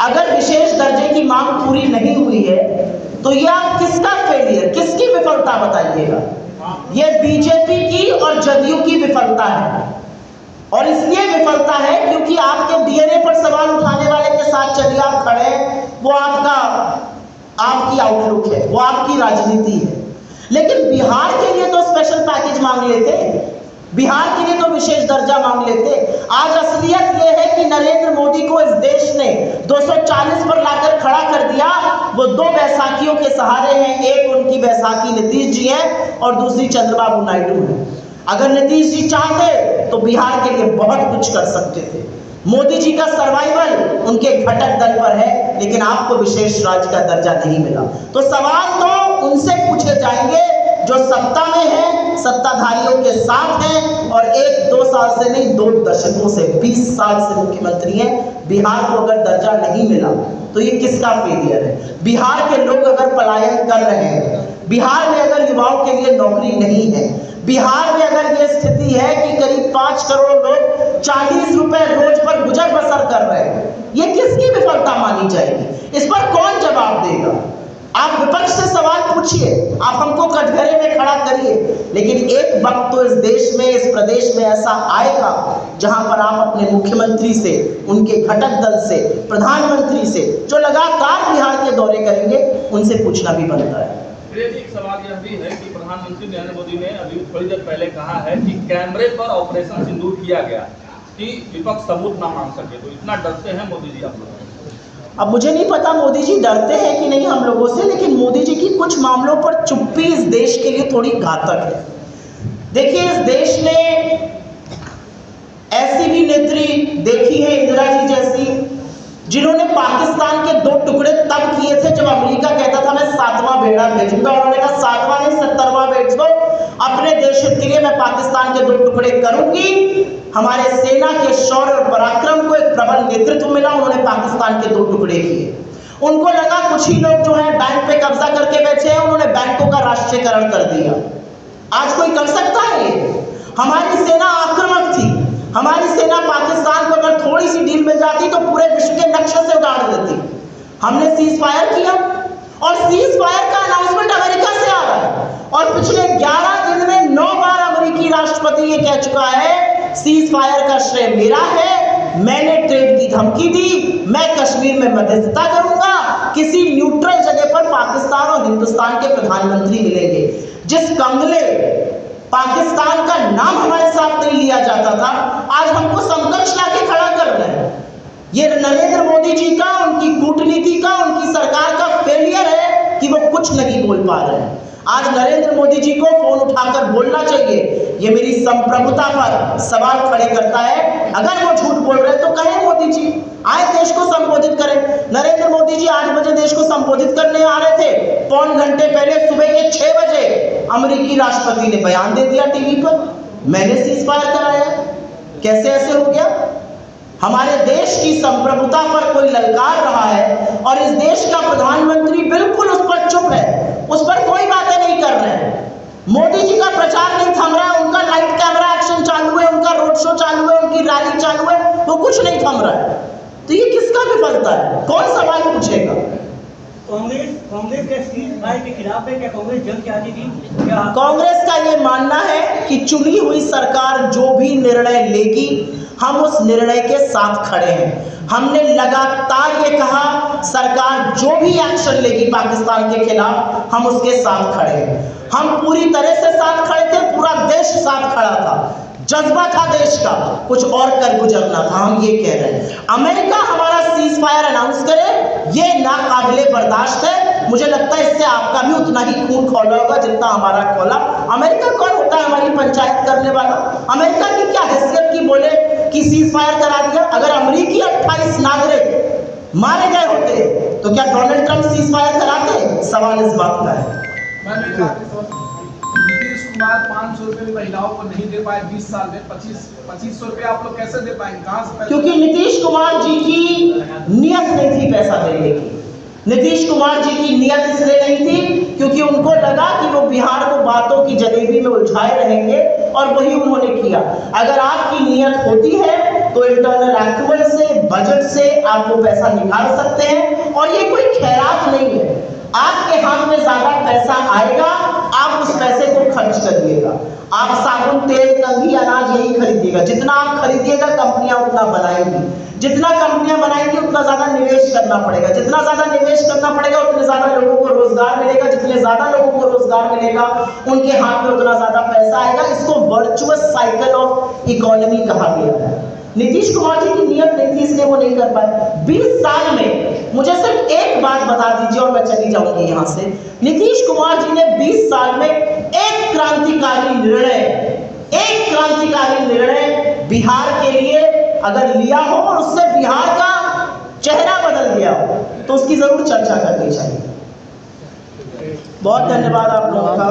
अगर विशेष दर्जे की मांग पूरी नहीं हुई है तो यह किसका फेलियर, किसकी विफलता बताइएगा? ये बीजेपी की और जदयू की विफलता है। और इसलिए विफलता है क्योंकि आपके डीएनए पर सवाल उठाने वाले के साथ चलिए आप खड़े हैं, वो आपकी आउटलुक है, वो आपकी राजनीति है। लेकिन बिहार के लिए तो स्पेशल पैकेज मांग लेते, बिहार के लिए तो विशेष दर्जा मांग लेते। आज असलियत यह है कि नरेंद्र मोदी को इस देश ने 240 पर लाकर खड़ा कर दिया। वो दो बैसाखियों के सहारे हैं, एक उनकी बैसाखी नीतीश जी है और दूसरी चंद्रबाबू नायडू है। अगर नीतीश जी चाहते तो बिहार के लिए बहुत कुछ कर सकते थे। मोदी जी का सर्वाइवल उनके घटक दल पर है, लेकिन आपको विशेष राज्य का दर्जा नहीं मिला। तो सवाल तो उनसे पूछे जाएंगे जो सत्ता में है, सत्ताधारियों के साथ हैं और 1-2 साल से नहीं 2 दशकों से 20 साल से मुख्यमंत्री हैं। बिहार को अगर दर्जा नहीं मिला तो ये किसका फेलियर है? बिहार के लोग अगर पलायन कर रहे हैं, बिहार में अगर युवाओं के लिए नौकरी नहीं है, बिहार में अगर ये स्थिति है कि करीब 5 करोड़ लोग 40 रुपए रोज पर गुजर बसर कर रहे हैं, ये किसकी विफलता मानी जाएगी? इस पर कौन जवाब देगा? आप विपक्ष से सवाल पूछिए, आप हमको कटघरे में खड़ा करिए, लेकिन एक वक्त तो इस देश में, इस प्रदेश में ऐसा आएगा जहां पर आप अपने मुख्यमंत्री से, उनके घटक दल से, प्रधानमंत्री से, जो लगातार बिहार के दौरे करेंगे, उनसे पूछना भी बनता है। एक सवाल यह भी है कि प्रधानमंत्री नरेंद्र मोदी ने अभी थोड़ी देर पहले कहा है कि कैमरे पर ऑपरेशन सिंदूर किया गया कि विपक्ष सबूत ना मांग सके, तो इतना डरते हैं मोदी जी आप लोग? अब मुझे नहीं पता मोदी जी डरते हैं कि नहीं हम लोगों से, लेकिन मोदी जी की कुछ मामलों पर चुप्पी इस देश के लिए थोड़ी घातक है। देखिए, इस देश ने ऐसी भी नेत्री देखी है, इंदिरा जी जैसी, जिन्होंने पाकिस्तान के 2 टुकड़े तब किए थे जब अमेरिका कहता था मैं 7वां बेड़ा भेजूंगा। उन्होंने कहा 7वां नहीं 70वां भेज दो, अपने देश के लिए मैं पाकिस्तान के 2 टुकड़े करूंगी। हमारे सेना के शौर्य और पराक्रम को एक प्रबल नेतृत्व मिला, उन्होंने पाकिस्तान के 2 टुकड़े किए। उनको लगा कुछ ही लोग जो है बैंक पे कब्जा करके बैठे हैं, उन्होंने बैंकों का राष्ट्रीयकरण कर दिया। आज कोई कर सकता है ये? हमारी सेना आक्रामक थी, हमारी सेना पाकिस्तान को अगर थोड़ी सी ढील मिल जाती तो पूरे विश्व के नक्शे से उतार देती। हमने सीज फायर किया और सीज फायर का अनाउंसमेंट अमेरिका से आ रहा है और पिछले 11 दिन में 9 बार अमेरिकी राष्ट्रपति ये कह चुका है सीज फायर का श्रेय मेरा है, मैंने ट्रेड की धमकी दी, मैं कश्मीर में मध्यस्थता करूंगा। किसी न्यूट्रल जगह पर पाकिस्तान और हिंदुस्तान के प्रधानमंत्री मिलेंगे। जिस कंगले पाकिस्तान का नाम हमारे साथ नहीं लिया जाता था, आज हमको समकक्ष लाके खड़ा कर रहे हैं। ये नरेंद्र मोदी जी का, उनकी कूटनीति का, उनकी सरकार का फेलियर है कि वो कुछ नहीं बोल पा रहे हैं। आज नरेंद्र मोदी जी को फोन उठाकर बोलना चाहिए। ये मेरी संप्रभुता पर सवाल खड़े करता है। अगर वो झूठ बोल रहे तो कहें मोदी जी, आए देश को संबोधित करें। नरेंद्र मोदी जी 8 बजे देश को संबोधित करने आ रहे थे, पौन घंटे पहले सुबह के 6 बजे अमेरिकी राष्ट्रपति ने बयान दे दिया टीवी पर, मैंने सीज फायर कराया। कैसे ऐसे हो गया? हमारे देश की संप्रभुता पर कोई ललकार रहा है और इस देश का प्रधानमंत्री बिल्कुल उस पर चुप है, उस पर कोई बातें नहीं कर रहे हैं। मोदी जी का प्रचार नहीं थम रहा है, उनका लाइट कैमरा एक्शन चालू है, उनका रोड शो चालू है, उनकी रैली चालू है, वो कुछ नहीं थम रहा है। तो ये किसका विफलता है? कौन सवाल पूछेगा? कांग्रेस के सीज फायर के खिलाफ है, क्या कांग्रेस जंग के आगे थी? कांग्रेस का ये मानना है कि चुनी हुई सरकार जो भी निर्णय लेगी हम उस निर्णय के साथ खड़े हैं। हमने लगातार ये कहा सरकार जो भी एक्शन लेगी पाकिस्तान के खिलाफ हम उसके साथ खड़े हैं। हम पूरी तरह से साथ खड़े थे, पूरा देश साथ खड़ा था, जज्बा था देश का, कुछ और कर गुजरना था, हम ये कह रहे हैं। अमेरिका हमारा सीज फायर अनाउंस करे ये नाकाबिले बर्दाश्त है। मुझे लगता है इससे आपका भी उतना ही खून खौला होगा जितना हमारा खौला। अमेरिका कौन होता है हमारी पंचायत करने वाला? अमेरिका की क्या हैसियत की बोले कि सीज फायर करा दिया? अगर अमेरिकी 28 नागरिक मारे गए होते तो क्या डोनाल्ड ट्रंप सीज फायर कराते? सवाल इस बात का है। नीतीश कुमार 500 रुपए महिलाओं को नहीं दे पाए 20 साल में, 2500 रुपए आप लोग कैसे दे पाएंगे? कहां से? क्योंकि नीतीश कुमार जी की नियत नहीं थी पैसा देने की। नीतीश कुमार जी की नियत इसलिए नहीं थी क्योंकि उनको लगा कि वो बिहार को बातों की जलेबी में उलझाए रहेंगे और वही उन्होंने किया। अगर आपकी नियत होती है तो इंटरनल एक्रूवल से, बजट से आप वो पैसा निकाल सकते हैं। और ये कोई खैरात नहीं है, आपके हाथ में ज्यादा पैसा आएगा, आप उस पैसे को खर्च करिएगा। आप साबुन, तेल, कंघी, अनाज यही खरीदिएगा। जितना आप खरीदिएगा कंपनियां उतना बनाएंगी, जितना कंपनियां बनाएंगी उतना ज्यादा निवेश करना पड़ेगा, जितना ज्यादा निवेश करना पड़ेगा उतने ज्यादा लोगों को रोजगार मिलेगा, जितने ज्यादा लोगों को रोजगार मिलेगा उनके हाथ में उतना ज्यादा पैसा आएगा। इसको वर्चुअस साइकिल ऑफ इकोनॉमी कहा गया है। नीतीश कुमार जी की नियत नहीं थी इसलिए वो नहीं कर पाए। 20 साल में मुझे सिर्फ एक बात बता दीजिए और मैं चली जाऊंगी यहां से। नीतीश कुमार जी ने 20 साल में एक क्रांतिकारी निर्णय बिहार के लिए अगर लिया हो और उससे बिहार का चेहरा बदल गया हो तो उसकी जरूर चर्चा करनी चाहिए। बहुत धन्यवाद आप लोगों का।